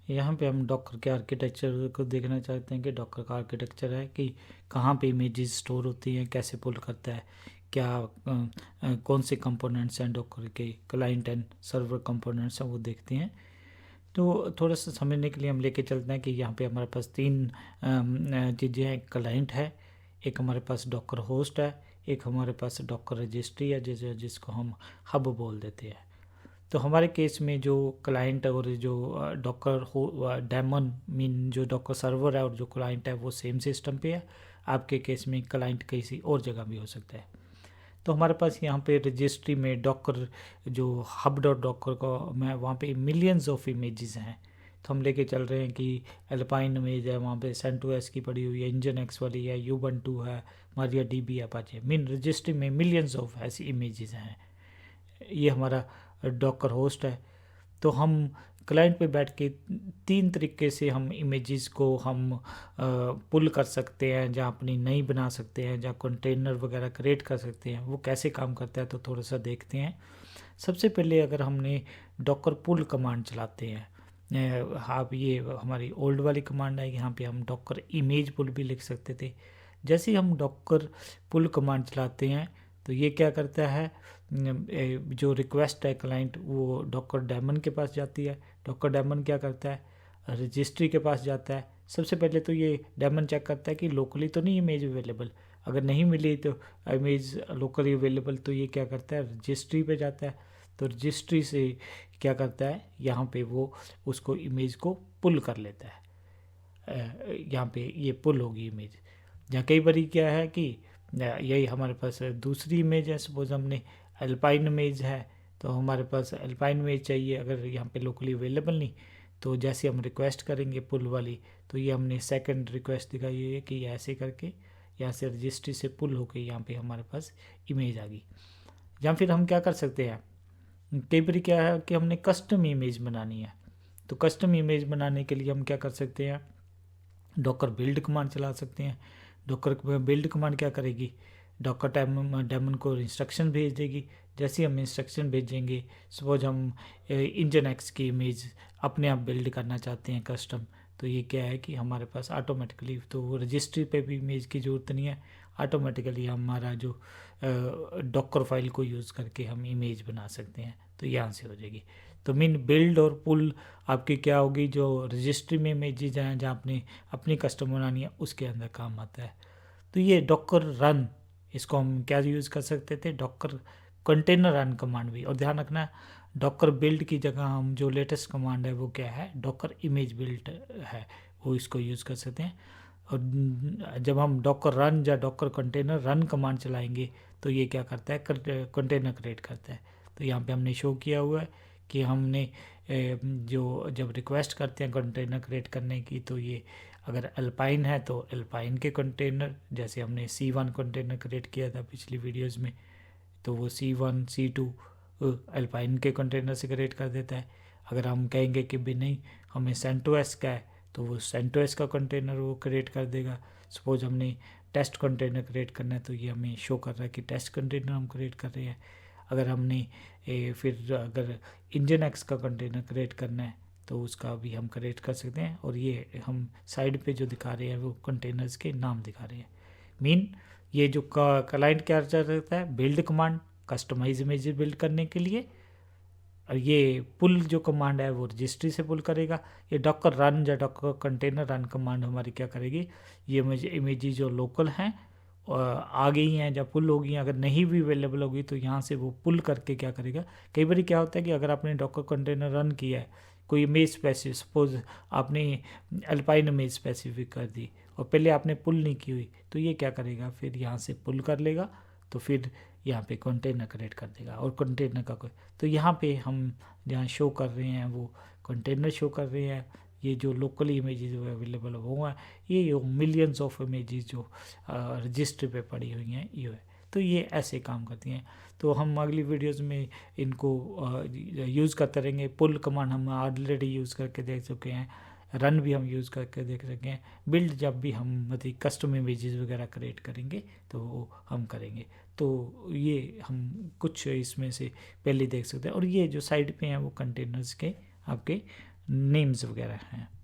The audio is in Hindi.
यहाँ पे हम डॉकर के आर्किटेक्चर को देखना चाहते हैं कि डॉकर का आर्किटेक्चर है कि कहाँ पे इमेजेस स्टोर होती हैं, कैसे पुल करता है, क्या कौन से कंपोनेंट्स हैं डॉकर के, क्लाइंट एंड सर्वर कंपोनेंट्स हैं वो देखते हैं। तो थोड़ा सा समझने के लिए हम लेके चलते हैं कि यहाँ पे हमारे पास तीन चीज़ें हैं। क्लाइंट है, एक हमारे पास डॉकर होस्ट है, एक हमारे पास डॉकर रजिस्ट्री है जिसको हम हब बोल देते हैं। तो हमारे केस में जो क्लाइंट और जो डॉकर हो डेमन मीन जो डॉकर सर्वर है और जो क्लाइंट है वो सेम सिस्टम पे है। आपके केस में क्लाइंट किसी और जगह भी हो सकता है। तो हमारे पास यहाँ पे रजिस्ट्री में डॉकर जो हब डॉट डॉकर का मैं वहाँ पे मिलियंस ऑफ इमेजेस हैं। तो हम लेके चल रहे हैं कि एल्पाइन इमेज है, वहाँ पे सेंटोस की पड़ी हुई है, इंजन एक्स वाली है, यूबंटू है, मारिया डीबी है, अपाचे मीन रजिस्ट्री में मिलियंस ऑफ ऐसी इमेजेस हैं। ये हमारा डॉकर होस्ट है। तो हम क्लाइंट पे बैठ के तीन तरीके से हम इमेजेस को हम पुल कर सकते हैं, जहाँ अपनी नई बना सकते हैं, जहाँ कंटेनर वगैरह क्रिएट कर सकते हैं। वो कैसे काम करता है तो थोड़ा सा देखते हैं। सबसे पहले अगर हमने डॉकर पुल कमांड चलाते हैं, आप ये हमारी ओल्ड वाली कमांड है, यहाँ पे हम डॉकर इमेज पुल भी लिख सकते थे। जैसे ही हम डॉकर पुल कमांड चलाते हैं तो ये क्या करता है, जो रिक्वेस्ट है क्लाइंट वो डॉकर डेमन के पास जाती है। डॉकर डेमन क्या करता है, रजिस्ट्री के पास जाता है। सबसे पहले तो ये डेमन चेक करता है कि लोकली तो नहीं इमेज अवेलेबल। अगर नहीं मिली तो इमेज लोकली अवेलेबल, तो ये क्या करता है, रजिस्ट्री पे जाता है। तो रजिस्ट्री से क्या करता है, यहाँ पे वो उसको इमेज को पुल कर लेता है। यहाँ पे ये पुल होगी इमेज। जहाँ कई बारी क्या है कि यही हमारे पास दूसरी इमेज है, सपोज हमने अल्पाइन इमेज है तो हमारे पास अल्पाइन इमेज चाहिए, अगर यहाँ पे लोकली अवेलेबल नहीं तो जैसे हम रिक्वेस्ट करेंगे पुल वाली, तो ये हमने सेकंड रिक्वेस्ट दिखाई है कि ऐसे करके यहाँ से रजिस्ट्री से पुल होके यहाँ पे हमारे पास इमेज आ गई। या फिर हम क्या कर सकते हैं, कई बार क्या है कि हमने कस्टम इमेज बनानी है। तो कस्टम इमेज बनाने के लिए हम क्या कर सकते हैं, डॉकर बिल्ड कमांड चला सकते हैं। डॉकर बिल्ड कमांड क्या करेगी, डॉकर डेमन को इंस्ट्रक्शन भेज देगी। जैसे हम इंस्ट्रक्शन भेजेंगे, सपोज हम इंजन एक्स की इमेज अपने आप बिल्ड करना चाहते हैं कस्टम, तो ये क्या है कि हमारे पास ऑटोमेटिकली तो रजिस्ट्री पे भी इमेज की ज़रूरत नहीं है, ऑटोमेटिकली हमारा जो डॉकर फाइल को यूज़ करके हम इमेज बना सकते हैं। तो यहाँ से हो जाएगी। तो मीन बिल्ड और पुल आपकी क्या होगी, जो रजिस्ट्री में इमेजेज हैं जहाँ आपने अपनी कस्टम बनानी है उसके अंदर काम आता है। तो ये डॉकर रन, इसको हम क्या यूज़ कर सकते थे, डॉकर कंटेनर रन कमांड भी। और ध्यान रखना डॉकर बिल्ड की जगह हम जो लेटेस्ट कमांड है वो क्या है, डॉकर इमेज बिल्ड है, वो इसको यूज़ कर सकते हैं। और जब हम डॉकर रन या डॉकर कंटेनर रन कमांड चलाएंगे तो ये क्या करता है, कंटेनर क्रिएट करता है। तो यहाँ पे हमने शो किया हुआ है कि हमने जो जब रिक्वेस्ट करते हैं कंटेनर क्रिएट करने की, तो ये अगर अल्पाइन है तो अल्पाइन के कंटेनर, जैसे हमने C1 कंटेनर क्रिएट किया था पिछली वीडियोस में, तो वो C1 C2 अल्पाइन के कंटेनर से क्रिएट कर देता है। अगर हम कहेंगे कि भी नहीं हमें सेंटोस का है तो वो सेंटोस का कंटेनर वो क्रिएट कर देगा। सपोज हमने टेस्ट कंटेनर क्रिएट करना है तो ये हमें शो कर रहा है कि टेस्ट कंटेनर हम क्रिएट कर रहे हैं। अगर हमने फिर अगर इंजन एक्स का कंटेनर क्रिएट करना है तो उसका भी हम क्रिएट कर सकते हैं। और ये हम साइड पे जो दिखा रहे हैं वो कंटेनर्स के नाम दिखा रहे हैं। मीन ये जो क्लाइंट क्या रहता है, build command customise image build करने के लिए, और ये पुल जो कमांड है वो रजिस्ट्री से पुल करेगा। ये डॉकर रन या डॉकर कंटेनर रन कमांड हमारी क्या करेगी, ये इमेजेस जो लोकल हैं आ गई हैं या पुल होगी, अगर नहीं भी अवेलेबल होगी तो यहाँ से वो पुल करके क्या करेगा। कई बार क्या होता है कि अगर आपने डॉकर कंटेनर रन किया है, कोई इमेज स्पेसिफिक, सपोज आपने अल्पाइन इमेज स्पेसिफिक कर दी और पहले आपने पुल नहीं की हुई, तो ये क्या करेगा, फिर यहाँ से पुल कर लेगा, तो फिर यहाँ पे कंटेनर क्रिएट कर देगा। और कंटेनर का कोई, तो यहाँ पे हम जहाँ शो कर रहे हैं वो कंटेनर शो कर रहे हैं। ये जो लोकली इमेजेस अवेलेबल हो हैं, ये मिलियंस ऑफ इमेजेस जो रजिस्ट्री पे पड़ी हुई हैं ये है। तो ये ऐसे काम करती हैं। तो हम अगली वीडियोस में इनको यूज़ करते रहेंगे। पुल कमांड हम ऑलरेडी यूज़ करके देख चुके हैं, रन भी हम यूज़ करके देख सकें, बिल्ड जब भी हम मतलब कस्टम इमेजेस वगैरह क्रिएट करेंगे तो वो हम करेंगे। तो ये हम कुछ इसमें से पहले देख सकते हैं। और ये जो साइड पे हैं वो कंटेनर्स के आपके नेम्स वगैरह हैं।